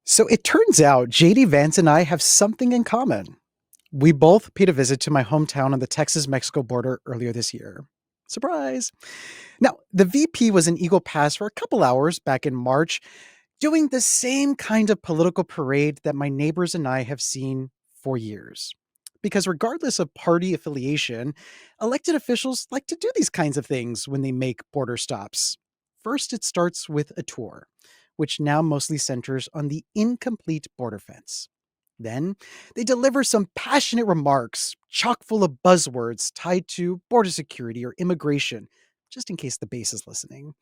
So it turns out JD Vance and I have something in common. We both paid a visit to my hometown on the Texas Mexico border earlier this year. Surprise. Now, the VP was in Eagle Pass for a couple hours back in March, doing the same kind of political parade that my neighbors and I have seen for years. Because regardless of party affiliation, elected officials like to do these kinds of things when they make border stops. First, it starts with a tour, which now mostly centers on the incomplete border fence. Then, they deliver some passionate remarks, chock full of buzzwords tied to border security or immigration, just in case the base is listening.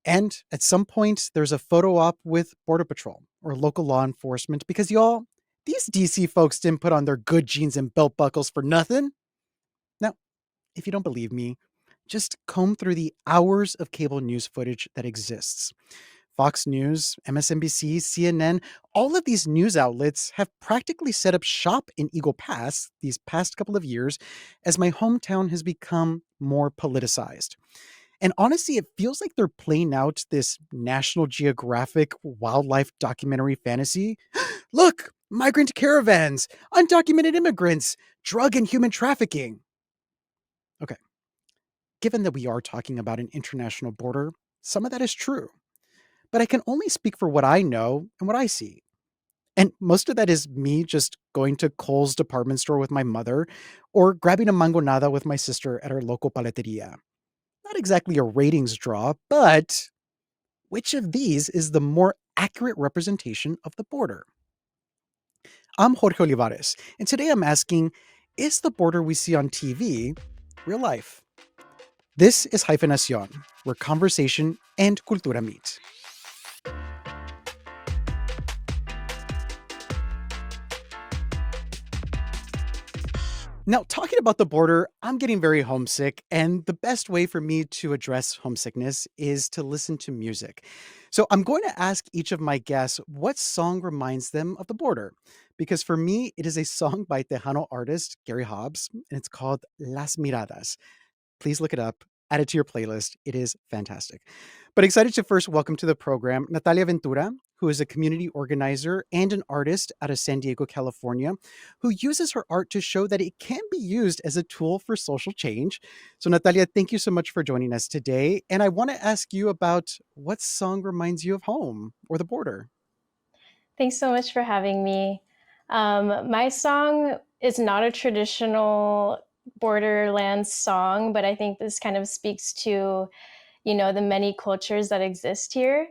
And at some point, there's a photo op with Border Patrol or local law enforcement because y'all, these DC folks didn't put on their good jeans and belt buckles for nothing. Now, if you don't believe me, just comb through the hours of cable news footage that exists. Fox News, MSNBC, CNN, all of these news outlets have practically set up shop in Eagle Pass these past couple of years as my hometown has become more politicized. And honestly, it feels like they're playing out this National Geographic wildlife documentary fantasy. Look, migrant caravans, undocumented immigrants, drug and human trafficking. Okay, given that we are talking about an international border, some of that is true. But I can only speak for what I know and what I see. And most of that is me just going to Kohl's department store with my mother or grabbing a mangonada with my sister at our local paleteria. Not exactly a ratings draw, but which of these is the more accurate representation of the border? I'm Xorje Olivares, and today I'm asking, is the border we see on TV real life? This is Hyphenacion, where conversation and cultura meet. Now, talking about the border, I'm getting very homesick, and the best way for me to address homesickness is to listen to music. So, I'm going to ask each of my guests what song reminds them of the border. Because for me, it is a song by Tejano artist Gary Hobbs, and it's called Las Miradas. Please look it up, add it to your playlist. It is fantastic. But excited to first welcome to the program Natalia Ventura, who is a community organizer and an artist out of San Diego, California, who uses her art to show that it can be used as a tool for social change. So, Natalia, thank you so much for joining us today. And I want to ask you about what song reminds you of home or the border? Thanks so much for having me. My song is not a traditional borderlands song, but I think this kind of speaks to, the many cultures that exist here.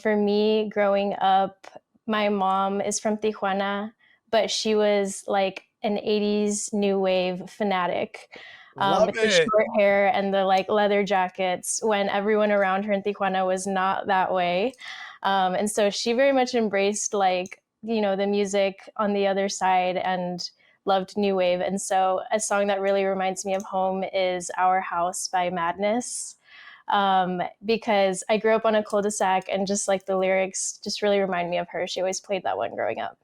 For me, growing up, my mom is from Tijuana, but she was like an 80s new wave fanatic, Love with the it. short hair and the like leather jackets when everyone around her in Tijuana was not that way. And so she very much embraced the music on the other side and loved new wave. And so a song that really reminds me of home is Our House by Madness, because I grew up on a cul-de-sac and just like the lyrics just really remind me of her. She always played that one growing up.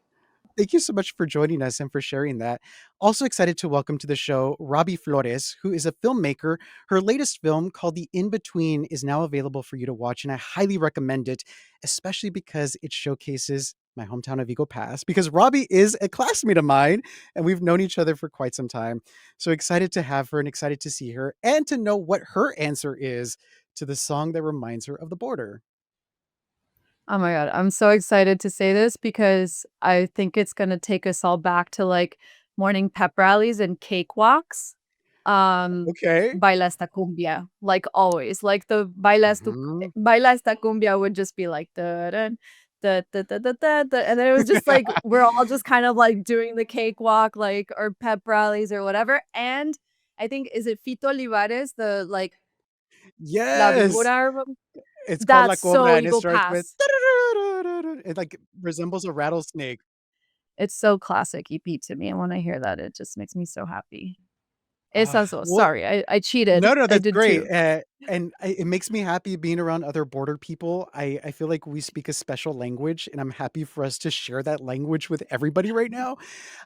Thank you so much for joining us and for sharing that. Also excited to welcome to the show Robie Flores, who is a filmmaker. Her latest film called The In Between is now available for you to watch, and I highly recommend it, especially because it showcases my hometown of Eagle Pass, because Robbie is a classmate of mine and we've known each other for quite some time. So excited to have her and excited to see her and to know what her answer is to the song that reminds her of the border. Oh my god, I'm so excited to say this because I think it's gonna take us all back to, like, morning pep rallies and cakewalks. Okay. Baila esta cumbia, like always, like the Mhm. baila esta cumbia would just be like, "Da-dun, da da da da da da," and then it was just like, we're all just kind of, like, doing the cakewalk, like, or pep rallies or whatever, and I think is it Fito Olivares, the, like, La Yes. Víbora or It's called La that's Cobra, so and it Eagle starts with Pass. it, like, resembles a rattlesnake. It's so classic EP to me, and when I hear that, it just makes me so happy. Eso, Well, sorry, I cheated. no, no, I that's did great, too. and I it makes me happy being around other border people. I feel like we speak a special language, and I'm happy for us to share that language with everybody right now,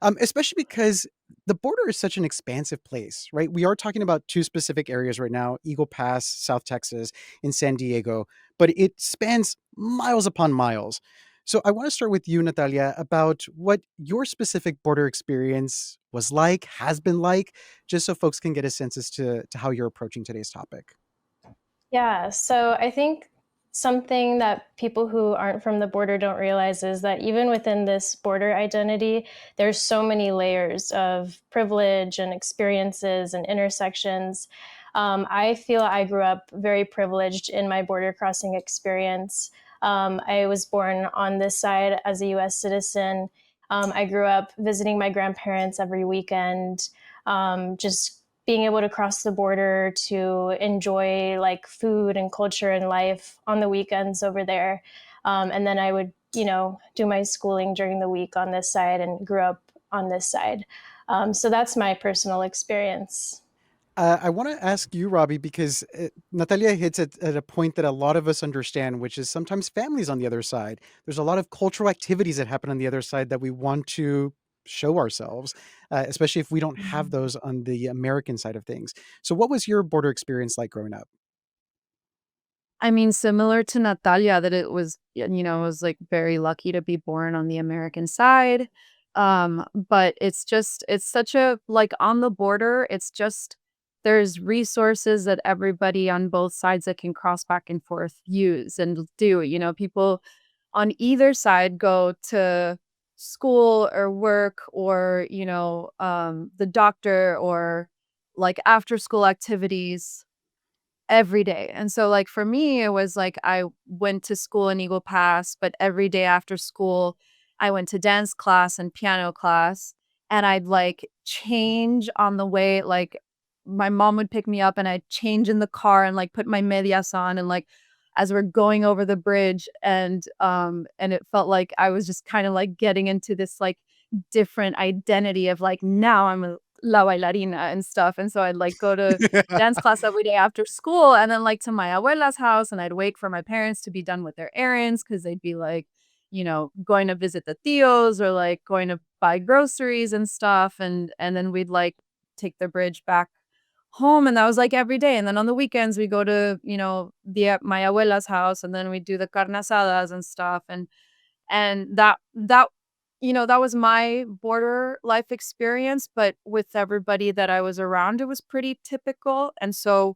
especially because the border is such an expansive place, right? We are talking about 2 specific areas right now, Eagle Pass, South Texas, and San Diego, but it spans miles upon miles. So I want to start with you, Natalia, about what your specific border experience was like, has been like, just so folks can get a sense as to how you're approaching today's topic. Yeah, so I think something that people who aren't from the border don't realize is that even within this border identity, there's so many layers of privilege and experiences and intersections. I feel I grew up very privileged in my border crossing experience. I was born on this side as a US citizen. I grew up visiting my grandparents every weekend, just being able to cross the border to enjoy like food and culture and life on the weekends over there. And then I would, do my schooling during the week on this side and grew up on this side. So that's my personal experience. I want to ask you, Robbie, because Natalia hits at a point that a lot of us understand, which is sometimes families on the other side. There's a lot of cultural activities that happen on the other side that we want to show ourselves, especially if we don't have those on the American side of things. So, what was your border experience like growing up? I mean, similar to Natalia, that it was, I was like very lucky to be born on the American side. But it's such a like on the border, it's just there's resources that everybody on both sides that can cross back and forth use and do. People on either side go to school or work or, the doctor or like after school activities every day. And so, like, for me, it was like I went to school in Eagle Pass, but every day after school, I went to dance class and piano class. And I'd like change on the way. Like, my mom would pick me up and I'd change in the car and like put my medias on. And like, as we're going over the bridge, and it felt like I was just kind of like getting into this like different identity of like now I'm a la bailarina and stuff. And so I'd like go to dance class every day after school and then like to my abuela's house and I'd wait for my parents to be done with their errands because they'd be like, going to visit the tios or like going to buy groceries and stuff and then we'd like take the bridge back home and that was like every day and then on the weekends we go to, the my abuela's house and then we do the carne asadas and stuff and that was my border life experience, but with everybody that I was around, it was pretty typical, and so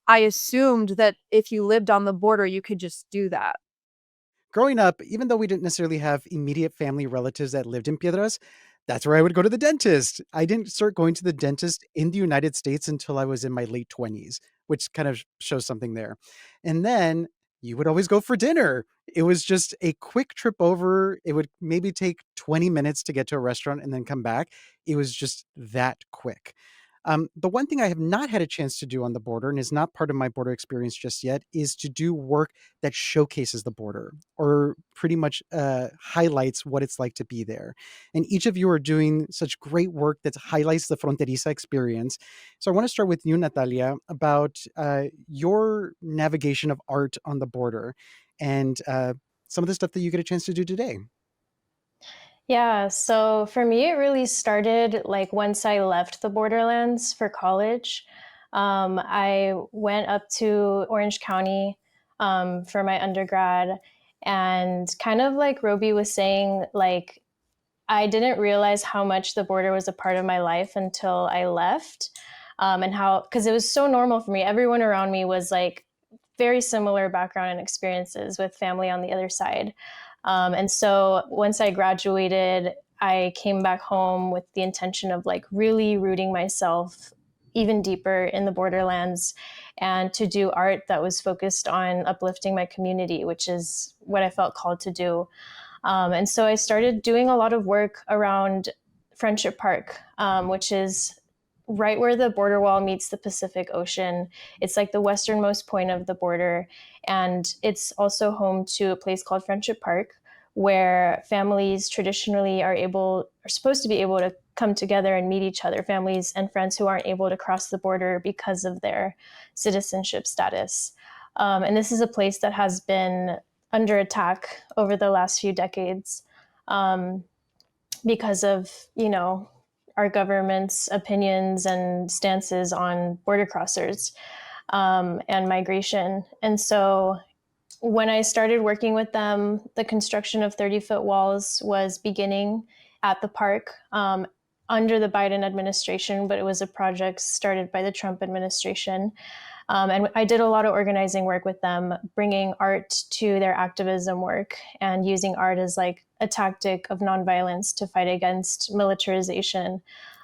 I assumed that if you lived on the border, you could just do that. Growing up, even though we didn't necessarily have immediate family relatives that lived in Piedras, that's where I would go to the dentist. I didn't start going to the dentist in the United States until I was in my late 20s, which kind of shows something there. And then you would always go for dinner. It was just a quick trip over. It would maybe take 20 minutes to get to a restaurant and then come back. It was just that quick. The one thing I have not had a chance to do on the border and is not part of my border experience just yet is to do work that showcases the border or pretty much highlights what it's like to be there. And each of you are doing such great work that highlights the fronteriza experience. So I want to start with you, Natalia, about your navigation of art on the border and some of the stuff that you get a chance to do today. Yeah, so for me, it really started like once I left the borderlands for college. I went up to Orange County for my undergrad, and kind of like Roby was saying, like I didn't realize how much the border was a part of my life until I left, and how because it was so normal for me. Everyone around me was like very similar background and experiences with family on the other side. And so once I graduated, I came back home with the intention of like really rooting myself even deeper in the borderlands and to do art that was focused on uplifting my community, which is what I felt called to do. And so I started doing a lot of work around Friendship Park, which is right where the border wall meets the Pacific Ocean. It's like the westernmost point of the border. And it's also home to a place called Friendship Park, where families traditionally are supposed to be able to come together and meet each other, families and friends who aren't able to cross the border because of their citizenship status. And this is a place that has been under attack over the last few decades, um, because of, our government's opinions and stances on border crossers, and migration. And so when I started working with them, the construction of 30-foot walls was beginning at the park under the Biden administration, but it was a project started by the Trump administration. And I did a lot of organizing work with them, bringing art to their activism work and using art as like a tactic of nonviolence to fight against militarization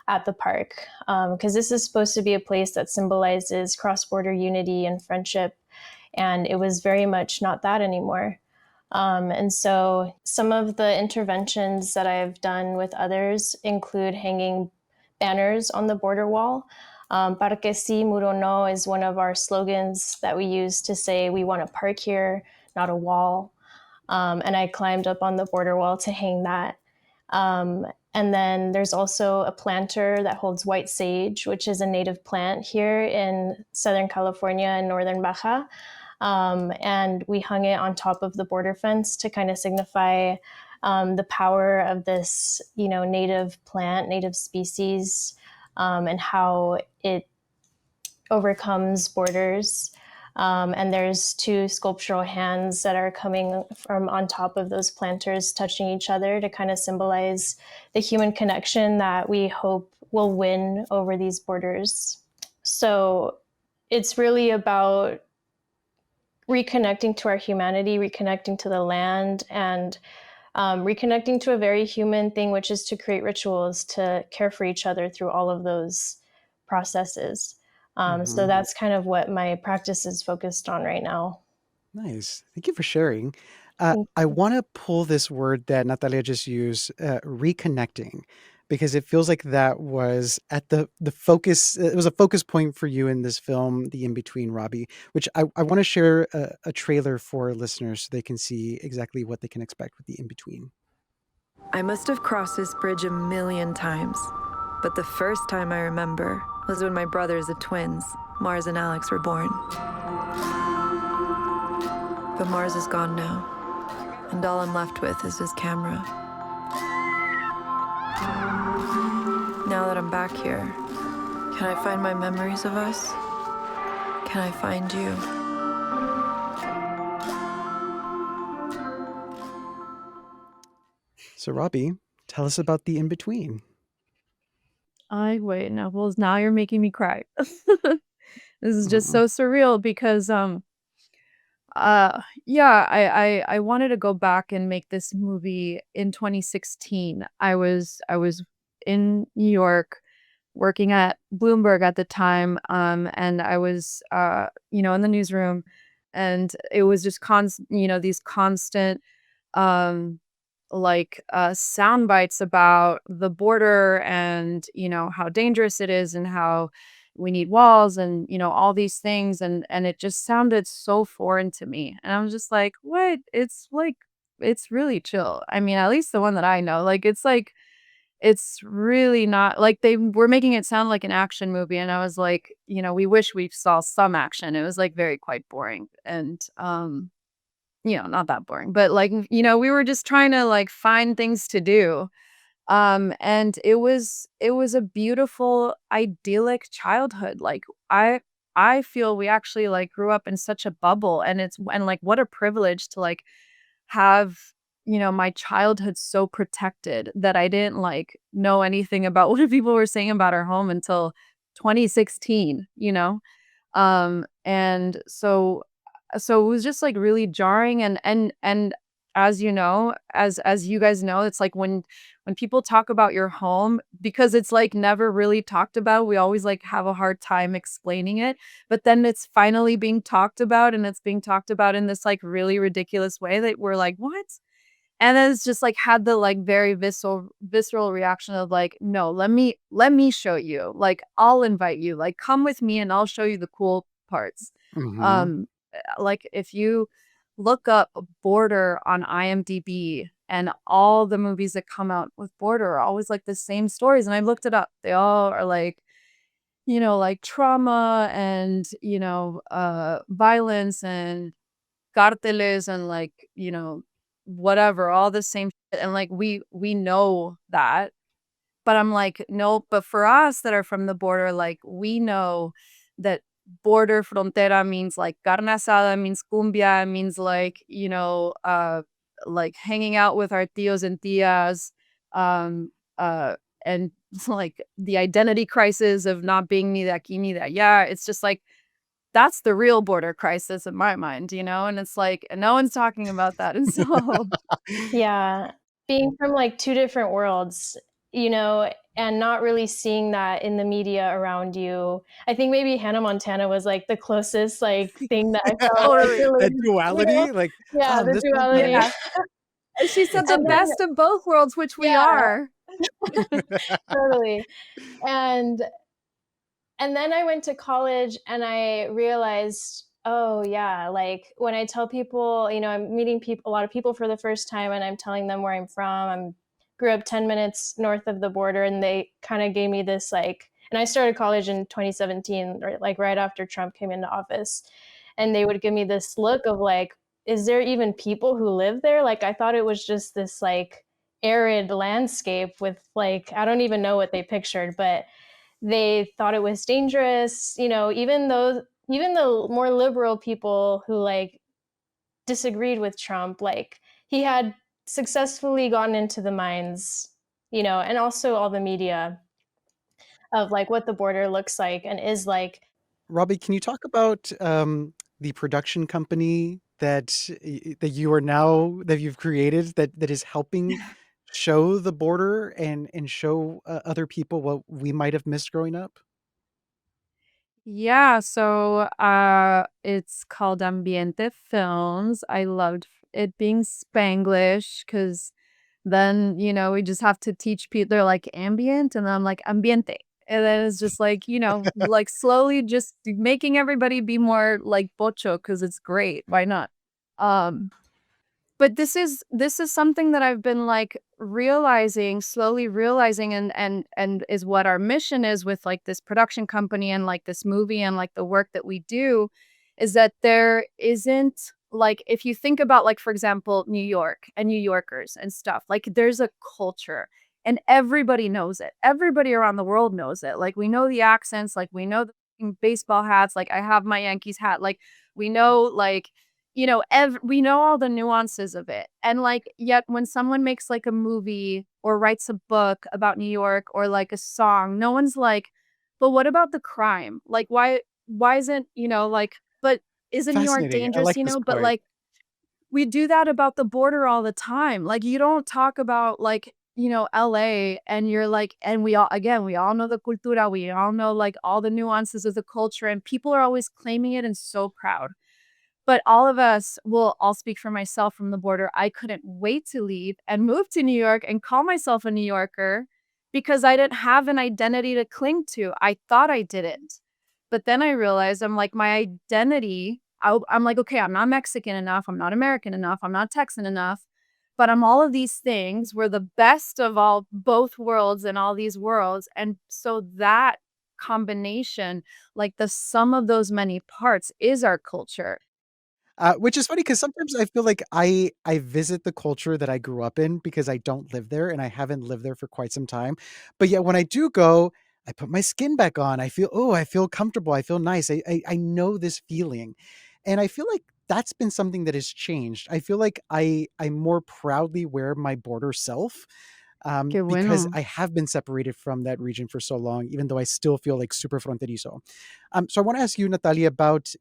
at the park. Because this is supposed to be a place that symbolizes cross-border unity and friendship. And it was very much not that anymore. And so some of the interventions that I've done with others include hanging banners on the border wall. Parque sí, muro no is one of our slogans that we use to say we want a park here, not a wall. And I climbed up on the border wall to hang that. And then there's also a planter that holds white sage, which is a native plant here in Southern California and Northern Baja. And we hung it on top of the border fence to kind of signify the power of this, native plant, native species, and how it overcomes borders. And there's two sculptural hands that are coming from on top of those planters, touching each other to kind of symbolize the human connection that we hope will win over these borders. So it's really about reconnecting to our humanity, reconnecting to the land, and reconnecting to a very human thing, which is to create rituals to care for each other through all of those processes. So Mhm. that's kind of what my practice is focused on right now. Nice. Thank you for sharing. Thank I you. want to pull this word that Natalia just used, reconnecting, because it feels like that was at the focus. It was a focus point for you in this film, The In Between, Robbie. Which I want to share a trailer for listeners so they can see exactly what they can expect with The In Between. I must have crossed this bridge a million times, but the first time I remember was when my brothers, the twins, Mars and Alex, were born. But Mars is gone now, and all I'm left with is his camera. Now that I'm back here, can I find my memories of us? Can I find you? So, Robbie, tell us about The In Between. I wait, now well, now you're making me cry. This is just Mhm. so surreal because, yeah, I wanted to go back and make this movie in 2016. I was in New York working at Bloomberg at the time, and I was, in the newsroom, and it was just these constant, um, sound bites about the border and, how dangerous it is and how we need walls and, all these things, and it just sounded so foreign to me, and I was just like, "What?" It's like it's really chill. I mean, at least the one that I know, it's really not like they were making it sound like an action movie, and I was like, "We wish we saw some action." It was, like, very quite boring and, not that boring, but, we were just trying to, like, find things to do. And it was a beautiful, idyllic childhood. Like, I feel we actually, like, grew up in such a bubble, and what a privilege to, like, have, my childhood so protected that I didn't, like, know anything about what people were saying about our home until 2016, you know? And so it was just, like, really jarring and as as you guys know, it's like when people talk about your home, because it's, like, never really talked about, we always, like, have a hard time explaining it, but then it's finally being talked about, and it's being talked about in this, like, really ridiculous way that we're like, "What?" And then it's just, like, had the, like, very visceral reaction of, like, "No, let me show you. Like, I'll invite you. Like, come with me, and I'll show you the cool parts." Mhm. Um, like, if you look up Border on IMDb, and all the movies that come out with Border are always, like, the same stories, and I looked it up. They all are, like, like, trauma and, violence and carteles and, like, whatever, all the same shit, and, like, we know that, but I'm like, "No, but for us that are from the border, like, we know that border frontera means like carne asada, means cumbia, means like, like hanging out with our tios and tias, um, and like the identity crisis of not being ni de aquí ni de allá. It's just like that's the real border crisis in my mind, and it's like and no one's talking about that. And so Yeah. Being from like two different worlds, and not really seeing that in the media around you. I think maybe Hannah Montana was like the closest like thing that I felt like totally. really, That duality, like, yeah, I'm the this one, I'm duality. Yeah. And she said the And then best of both worlds, which we yeah, are. totally. And then I went to college and I realized, oh yeah, like when I tell people, I'm meeting people, a lot of people for the first time, and I'm telling them where I'm from. I grew up 10 minutes north of the border, and they kind of gave me this like, and I started college in 2017, like right after Trump came into office, and they would give me this look of like, is there even people who live there? Like I thought it was just this like arid landscape with like, I don't even know what they pictured, but they thought it was dangerous, even the more liberal people who like disagreed with Trump, like he had successfully gotten into the minds, and also all the media of like what the border looks like and is like. Robbie, can you talk about the production company that you are now that you've created that is helping show the border and show other people what we might have missed growing up? Yeah, so it's called Ambiente Films. I loved it being Spanglish because then, we just have to teach people. They're like ambient, and I'm like ambiente. And then it's just like, like slowly just making everybody be more like pocho because it's great. Why not? Um, but this is something that I've been, like, realizing, slowly realizing, and is what our mission is with, like, this production company and, like, this movie and, like, the work that we do, is that there isn't like, if you think about, like, for example, New York and New Yorkers and stuff, like, there's a culture, and everybody knows it. Everybody around the world knows it. Like, we know the accents, like, we know the fucking baseball hats, like, I have my Yankees hat, like, we know, like, we know all the nuances of it. And like, yet when someone makes like a movie or writes a book about New York or like a song, no one's like, but what about the crime? Like, why isn't, like, but isn't New York Fascinating. I dangerous, like this But point. like, we do that about the border all the time. Like, you don't talk about like, LA, and you're like, and we all know the cultura, we all know like all the nuances of the culture, and people are always claiming it and so proud. But all of us will I'll speak for myself from the border. I couldn't wait to leave and move to New York and call myself a New Yorker because I didn't have an identity to cling to. I thought I didn't. But then I realized I'm like, my identity, I'm like, okay, I'm not Mexican enough. I'm not American enough. I'm not Texan enough. But I'm all of these things. We're the best of all both worlds and all these worlds. And so that combination, like the sum of those many parts, is our culture. Which is funny because sometimes I feel like I visit the culture that I grew up in because I don't live there and I haven't lived there for quite some time. But yet when I do go, I put my skin back on. I feel comfortable. I feel nice. I know this feeling. And I feel like that's been something that has changed. I feel like I more proudly wear my border self Qué because bueno. I have been separated from that region for so long, even though I still feel like super fronterizo. So I want to ask you, Natalia, about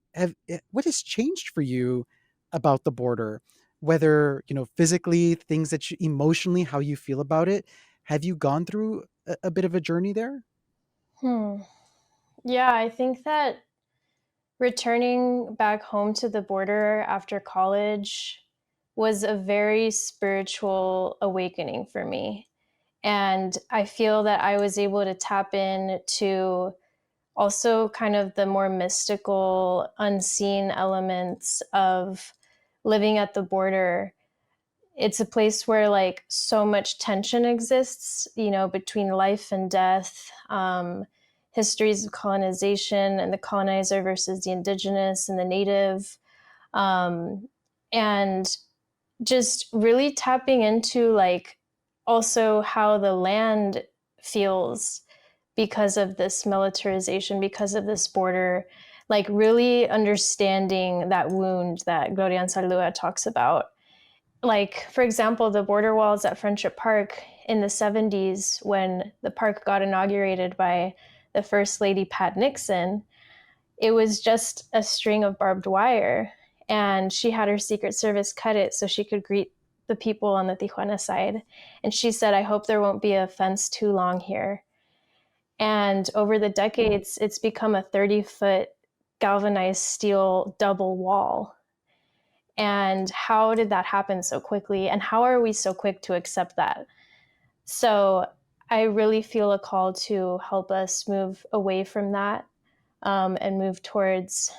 what has changed for you about the border, whether physically, things that you emotionally, how you feel about it. Have you gone through a bit of a journey there? Hmm. Yeah, I think that returning back home to the border after college was a very spiritual awakening for me. And I feel that I was able to tap in to also kind of the more mystical, unseen elements of living at the border. It's a place where like so much tension exists, between life and death, histories of colonization and the colonizer versus the indigenous and the native, and just really tapping into like also how the land feels because of this militarization, because of this border. like really understanding that wound that Gloria Anzaldúa talks about. Like, for example, the border walls at Friendship Park in the 70s, when the park got inaugurated by the First Lady Pat Nixon, it was just a string of barbed wire. And she had her Secret Service cut it so she could greet the people on the Tijuana side. And she said, I hope there won't be a fence too long here. And over the decades, it's become a 30-foot galvanized steel double wall. And how did that happen so quickly? And how are we so quick to accept that? So I really feel a call to help us move away from that, and move towards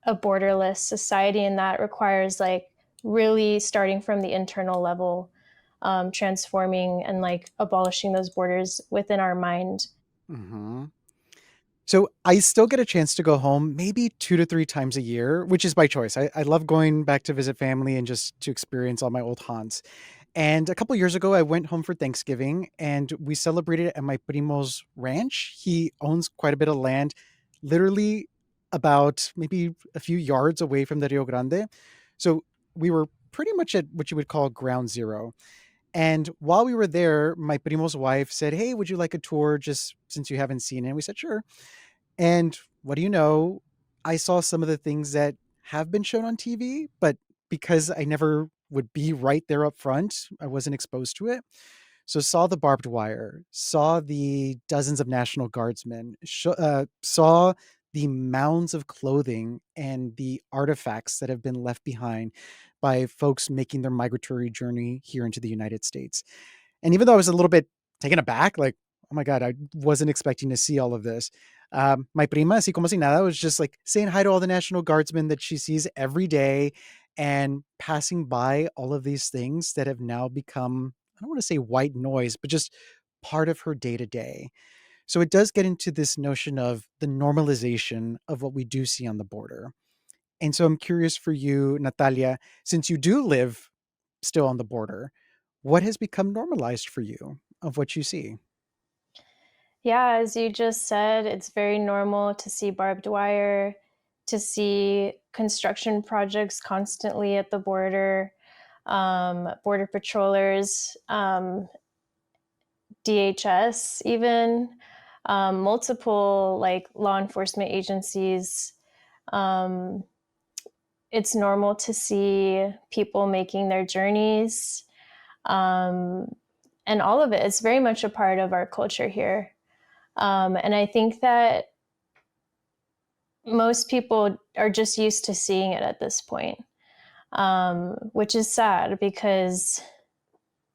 a borderless society. And that requires like really starting from the internal level, transforming and like abolishing those borders within our mind. Hmm. So I still get a chance to go home maybe 2 to 3 times a year, which is by choice. I love going back to visit family and just to experience all my old haunts. And a couple years ago, I went home for Thanksgiving and we celebrated at my primo's ranch. He owns quite a bit of land, literally about maybe a few yards away from the Rio Grande. So we were pretty much at what you would call ground zero. And while we were there, my primo's wife said, "Hey, would you like a tour just since you haven't seen it?" And we said, "Sure." And what do you know? I saw some of the things that have been shown on TV, but because I never would be right there up front, I wasn't exposed to it. So saw the barbed wire, saw the dozens of National Guardsmen, saw the mounds of clothing and the artifacts that have been left behind by folks making their migratory journey here into the United States. And even though I was a little bit taken aback, like, oh my God, I wasn't expecting to see all of this. My prima, así como si nada, was just like saying hi to all the National Guardsmen that she sees every day and passing by all of these things that have now become, I don't want to say white noise, but just part of her day to day. So it does get into this notion of the normalization of what we do see on the border. And so I'm curious for you, Natalia, since you do live still on the border, what has become normalized for you of what you see? Yeah, as you just said, it's very normal to see barbed wire, to see construction projects constantly at the border, border patrollers, DHS, even multiple like law enforcement agencies. Um, it's normal to see people making their journeys, um, and all of it. It's very much a part of our culture here. And I think that most people are just used to seeing it at this point, which is sad because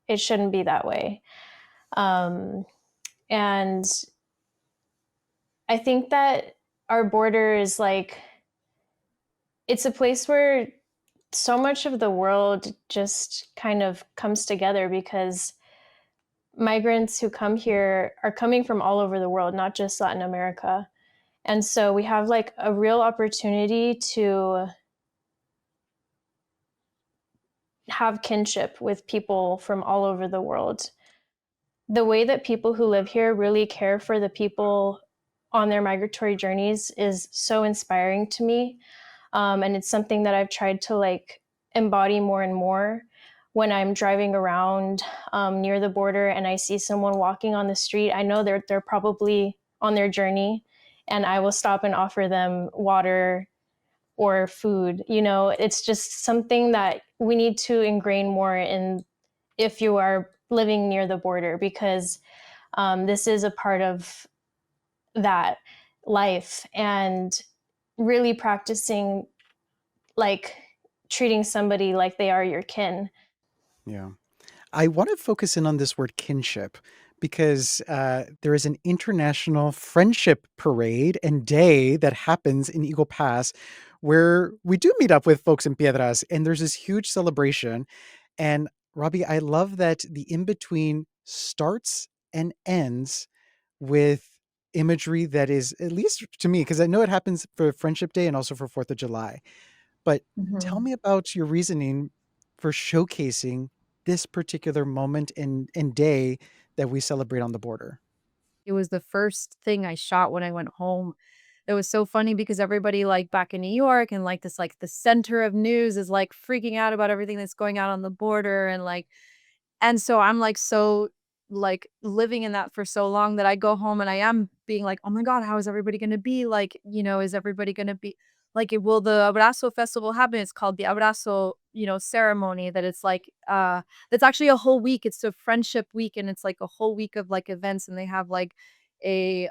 it shouldn't be that way. Um, and I think that our border is like, it's a place where so much of the world just kind of comes together because migrants who come here are coming from all over the world, not just Latin America. And so we have like a real opportunity to have kinship with people from all over the world. The way that people who live here really care for the people on their migratory journeys is so inspiring to me. And it's something that I've tried to like embody more and more when I'm driving around near the border and I see someone walking on the street. I know they're probably on their journey, and I will stop and offer them water or food. You know, it's just something that we need to ingrain more in if you are living near the border, because this is a part of that life, and really practicing like treating somebody like they are your kin. Yeah. I want to focus in on this word kinship because there is an international friendship parade and day that happens in Eagle Pass where we do meet up with folks in Piedras, and there's this huge celebration. And Robbie, I love that the in between starts and ends with imagery that is, at least to me, because I know it happens for Friendship Day and also for 4th of July. But tell Mm-hmm. me about your reasoning for showcasing this particular moment and day that we celebrate on the border. It was the first thing I shot when I went home. it was so funny because everybody like back in New York and like this like the center of news is like freaking out about everything that's going on the border and like and so I'm like so like living in that for so long that I go home and I am being like, "Oh my god, how is everybody gonna be? Like, is everybody gonna be like it will the Abrazo festival happen?" It's called the Abrazo, ceremony that it's like that's actually a whole week. It's a friendship week and it's like a whole week of like events and they have like a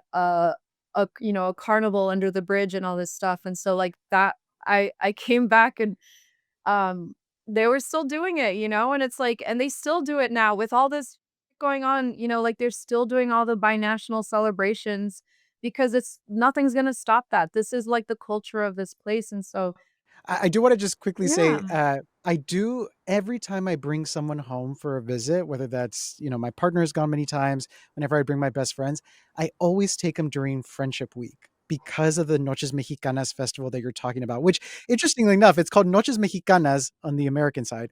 a carnival under the bridge and all this stuff. And so like that I came back and um, they were still doing it, and it's like and they still do it now with all this going on, like they're still doing all the binational celebrations because it's nothing's gonna stop that. This is like the culture of this place, and so I do want to just quickly say, yeah. I do every time I bring someone home for a visit, whether that's, my partner has gone many times, whenever I bring my best friends, I always take them during Friendship Week because of the Noches Mexicanas festival that you're talking about, which interestingly enough, it's called Noches Mexicanas on the American side.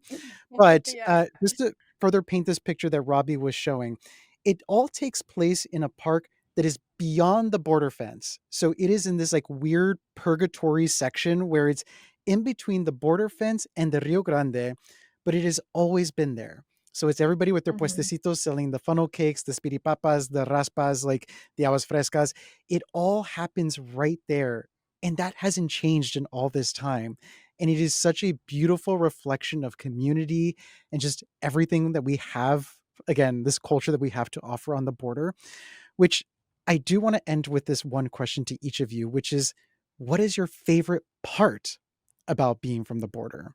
But Yeah. just to further paint this picture that Robbie was showing, it all takes place in a park that is beyond the border fence. So it is in this like weird purgatory section where it's in between the border fence and the Rio Grande, but it has always been there. So it's everybody with their Mhm. puestecitos selling the funnel cakes, the spiripapas, the raspas, like the aguas frescas. It all happens right there. And that hasn't changed in all this time. And it is such a beautiful reflection of community and just everything that we have. Again, this culture that we have to offer on the border, which I do want to end with this one question to each of you, which is what is your favorite part about being from the border?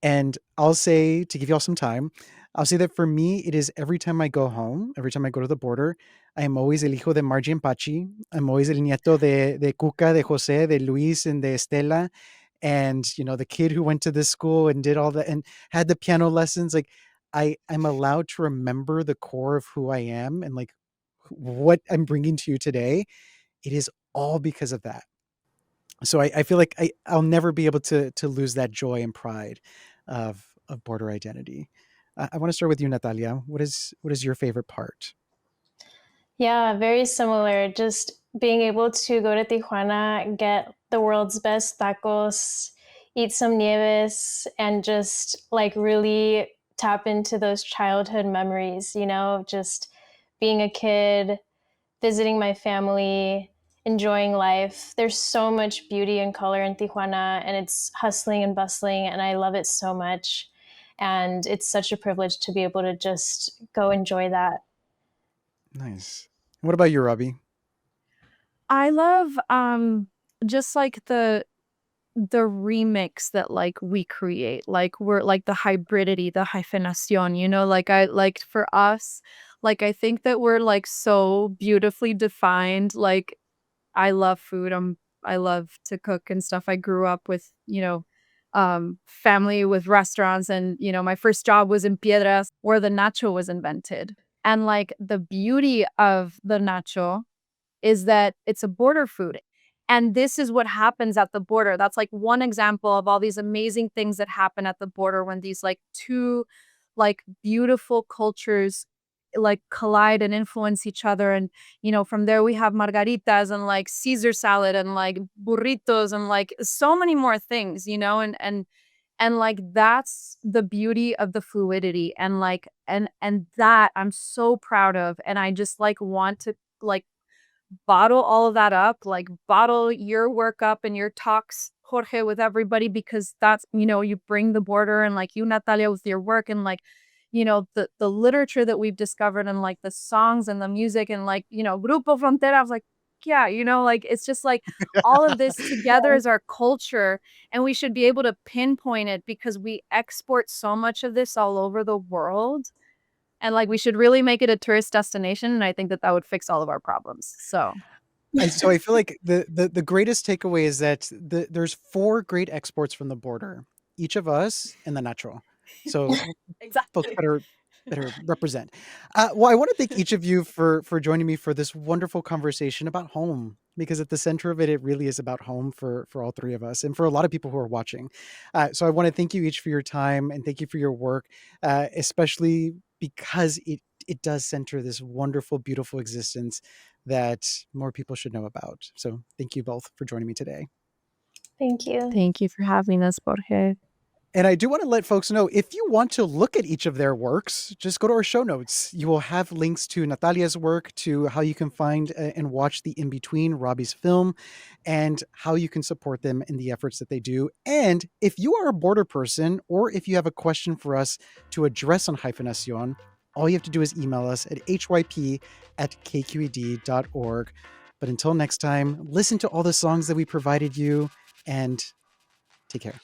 And I'll say, to give you all some time, I'll say that for me, it is every time I go home, every time I go to the border, I am always el hijo de Margie and Pachi. I'm always el nieto de Cuca, de Jose, de Luis, and de Estela. And, the kid who went to this school and did all that and had the piano lessons. Like, I'm allowed to remember the core of who I am and like what I'm bringing to you today. It is all because of that. So I feel like I'll never be able to lose that joy and pride of border identity. I want to start with you, Natalia. What is your favorite part? Yeah, very similar. Just being able to go to Tijuana, get the world's best tacos, eat some nieves, and just like really tap into those childhood memories, just being a kid, visiting my family, enjoying life. There's so much beauty and color in Tijuana, and it's hustling and bustling, and I love it so much. And it's such a privilege to be able to just go enjoy that. Nice. What about you, Robbie? I love just like the remix that like we create. Like we're like the hybridity, the hyphenacion, like I like for us, like I think that we're like so beautifully defined. Like I love food. I love to cook and stuff. I grew up with, family with restaurants and, my first job was in Piedras where the nacho was invented. And like the beauty of the nacho is that it's a border food. And this is what happens at the border. That's like one example of all these amazing things that happen at the border when these like two like beautiful cultures like collide and influence each other. And from there we have margaritas and like Caesar salad and like burritos and like so many more things, and like that's the beauty of the fluidity and like and that I'm so proud of and I just like want to like bottle all of that up, like bottle your work up and your talks, Jorge, with everybody because that's, you bring the border and like you, Natalia, with your work and like, the literature that we've discovered and like the songs and the music and like, Grupo Frontera, I was like, yeah, like it's just like all of this together is our culture and we should be able to pinpoint it because we export so much of this all over the world and like we should really make it a tourist destination and I think that that would fix all of our problems. So So I feel like the greatest takeaway is that there's four great exports from the border, each of us and the natural. So folks exactly. better represent. Well, I want to thank each of you for joining me for this wonderful conversation about home, because at the center of it, it really is about home for all three of us and for a lot of people who are watching. So I want to thank you each for your time and thank you for your work, especially because it does center this wonderful, beautiful existence that more people should know about. So thank you both for joining me today. Thank you. Thank you for having us, Jorge. And I do want to let folks know, if you want to look at each of their works, just go to our show notes. You will have links to Natalia's work, to how you can find and watch the in-between, Robie's film, and how you can support them in the efforts that they do. And if you are a border person, or if you have a question for us to address on Hyphenacion, all you have to do is email us at hyp@kqed.org. But until next time, listen to all the songs that we provided you, and take care.